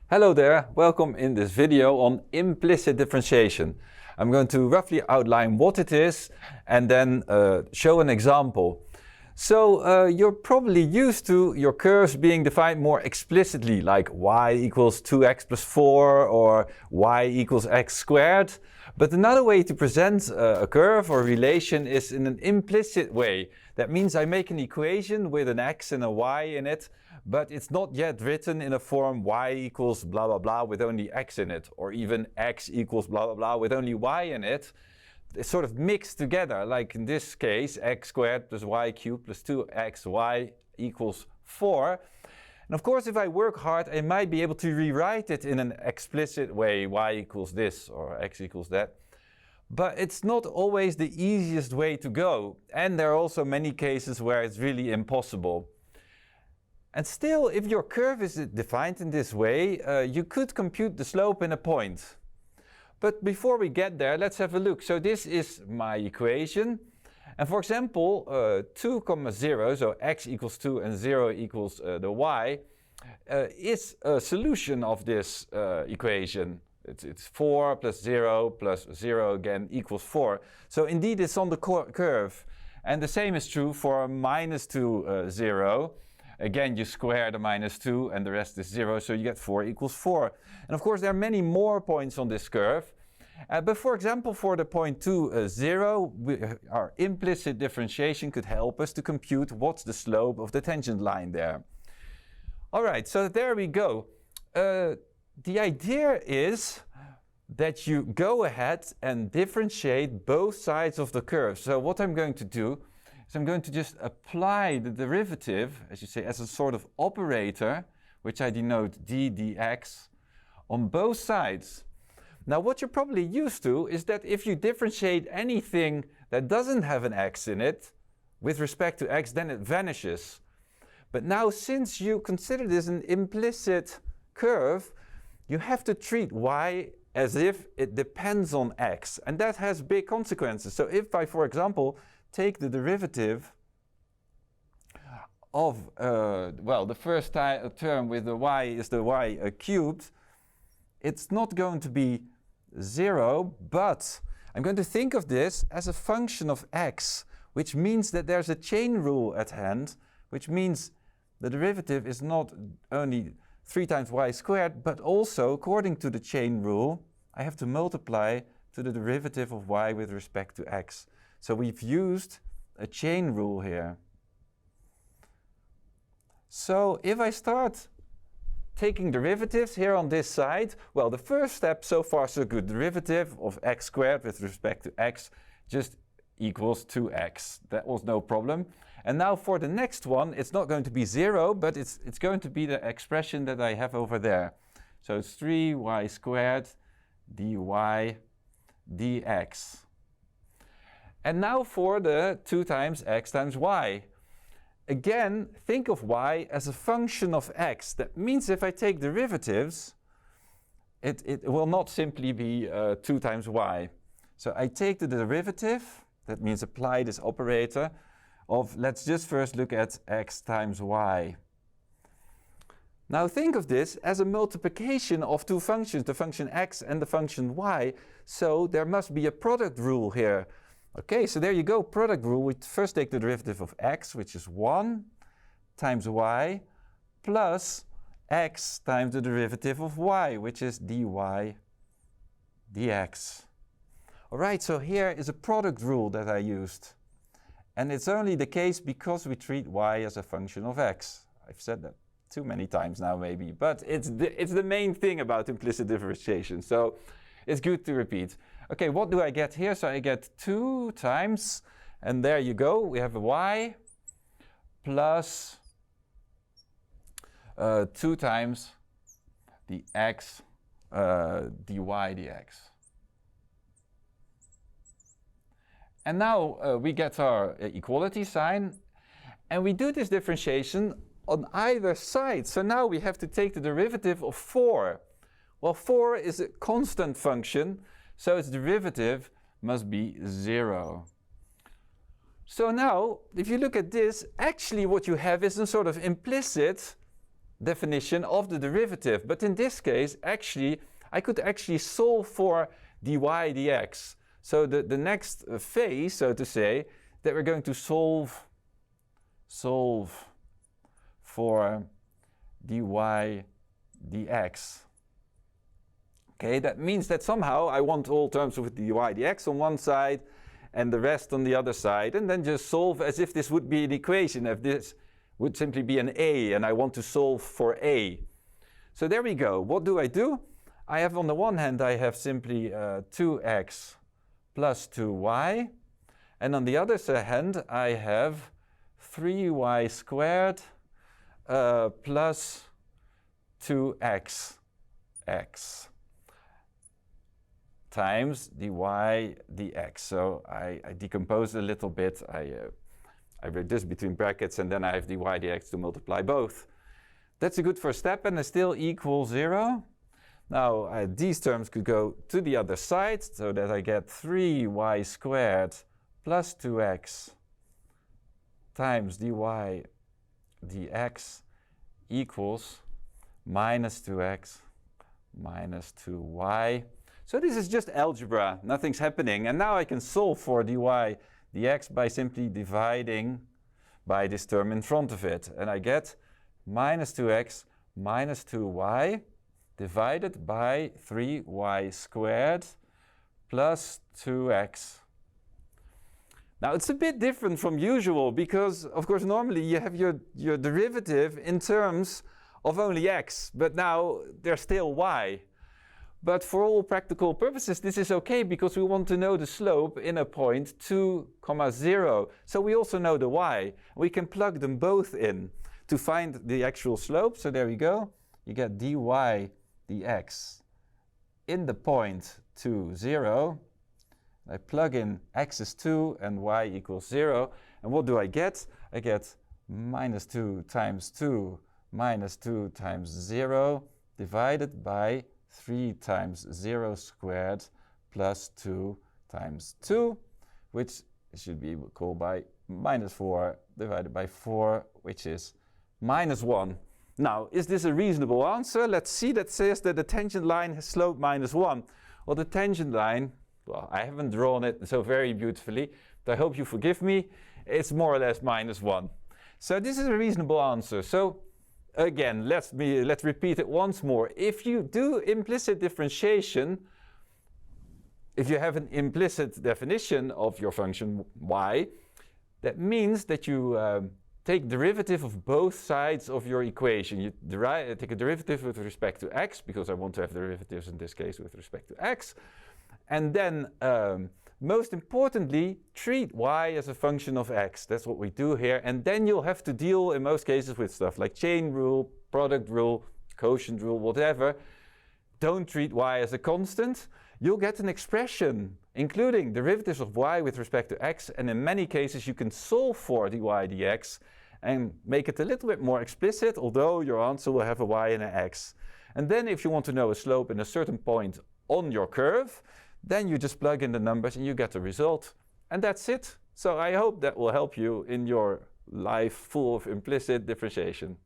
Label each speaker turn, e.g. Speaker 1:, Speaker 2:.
Speaker 1: Hello there, welcome in this video on implicit differentiation. I'm going to roughly outline what it is and then show an example. So you're probably used to your curves being defined more explicitly, like y equals 2x plus 4 or y equals x squared. But another way to present a curve or relation is in an implicit way. That means I make an equation with an x and a y in it, but it's not yet written in a form y equals blah blah blah with only x in it, or even x equals blah blah blah with only y in it. It's sort of mixed together, like in this case, x squared plus y cubed plus 2xy equals 4. And of course, if I work hard, I might be able to rewrite it in an explicit way, y equals this or x equals that. But it's not always the easiest way to go. And there are also many cases where it's really impossible. And still, if your curve is defined in this way, you could compute the slope in a point. But before we get there, let's have a look. So this is my equation. And for example, 2, 0, so x equals 2 and 0 equals the y, is a solution of this equation. It's 4 plus 0 plus 0 again equals 4. So indeed it's on the curve. And the same is true for minus 2, 0. Again, you square the minus 2 and the rest is 0, so you get 4 equals 4. And of course, there are many more points on this curve. But for example, for the point 2, 0, our implicit differentiation could help us to compute what's the slope of the tangent line there. All right, so there we go. The idea is that you go ahead and differentiate both sides of the curve. So what I'm going to do is I'm going to just apply the derivative, as you say, as a sort of operator, which I denote d dx, on both sides. Now what you're probably used to is that if you differentiate anything that doesn't have an x in it with respect to x, then it vanishes. But now since you consider this an implicit curve, you have to treat y as if it depends on x, and that has big consequences. So if I, for example, take the derivative of, the first term with the y is the y cubed, it's not going to be 0, but I'm going to think of this as a function of x, which means that there's a chain rule at hand, which means the derivative is not only 3 times y squared, but also, according to the chain rule, I have to multiply to the derivative of y with respect to x. So we've used a chain rule here. So if I start taking derivatives here on this side, well, the first step, so far so good. Derivative of x squared with respect to x just equals 2x. That was no problem. And now for the next one, it's not going to be 0, but it's going to be the expression that I have over there. So it's 3y squared dy dx. And now for the 2 times x times y. Again, think of y as a function of x. That means if I take derivatives, it will not simply be 2 times y. So I take the derivative, that means apply this operator, of, let's just first look at x times y. Now think of this as a multiplication of 2 functions, the function x and the function y. So there must be a product rule here. Okay, so there you go, product rule. We first take the derivative of x, which is 1 times y, plus x times the derivative of y, which is dy dx. All right, so here is a product rule that I used. And it's only the case because we treat y as a function of x. I've said that too many times now maybe, but it's the main thing about implicit differentiation, so it's good to repeat. Okay, what do I get here? So I get 2 times, and there you go, we have a y plus 2 times the x dy dx. And now we get our equality sign, and we do this differentiation on either side. So now we have to take the derivative of 4. Well, 4 is a constant function, so its derivative must be 0. So now, if you look at this, actually what you have is a sort of implicit definition of the derivative. But in this case, actually, I could actually solve for dy dx. So the next phase, so to say, that we're going to solve for dy dx. Okay, that means that somehow I want all terms with dy dx on one side and the rest on the other side, and then just solve as if this would be an equation, if this would simply be an a, and I want to solve for a. So there we go. What do? I have on the one hand, I have simply 2x plus 2y, and on the other hand, I have 3y squared plus 2x times dy dx. So I decompose a little bit. I write this between brackets, and then I have dy dx to multiply both. That's a good first step, and I still equal 0. Now these terms could go to the other side, so that I get 3y squared plus 2x times dy dx equals minus 2x minus 2y. So this is just algebra, nothing's happening. And now I can solve for dy dx by simply dividing by this term in front of it. And I get minus 2x minus 2y divided by 3y squared plus 2x. Now it's a bit different from usual because, of course, normally you have your derivative in terms of only x, but now there's still y. But for all practical purposes, this is okay because we want to know the slope in a point 2, 0. So we also know the y. We can plug them both in to find the actual slope. So there we go. You get dy dx in the point 2, 0. I plug in x is 2 and y equals 0. And what do I get? I get minus 2 times 2 minus 2 times 0 divided by 3 times 0 squared plus 2 times 2, which should be equal by minus 4 divided by 4, which is minus 1. Now, is this a reasonable answer? Let's see. That says that the tangent line has slope minus 1. Well, the tangent line, well, I haven't drawn it so very beautifully, but I hope you forgive me. It's more or less minus 1. So this is a reasonable answer. So again, let's repeat it once more. If you do implicit differentiation, if you have an implicit definition of your function y, that means that you take derivative of both sides of your equation. You take a derivative with respect to x, because I want to have derivatives in this case with respect to x. And then, most importantly, treat y as a function of x. That's what we do here. And then you'll have to deal, in most cases, with stuff like chain rule, product rule, quotient rule, whatever. Don't treat y as a constant. You'll get an expression, including derivatives of y with respect to x. And in many cases, you can solve for dy dx and make it a little bit more explicit, although your answer will have a y and an x. And then if you want to know a slope in a certain point on your curve, then you just plug in the numbers and you get the result. And that's it. So I hope that will help you in your life full of implicit differentiation.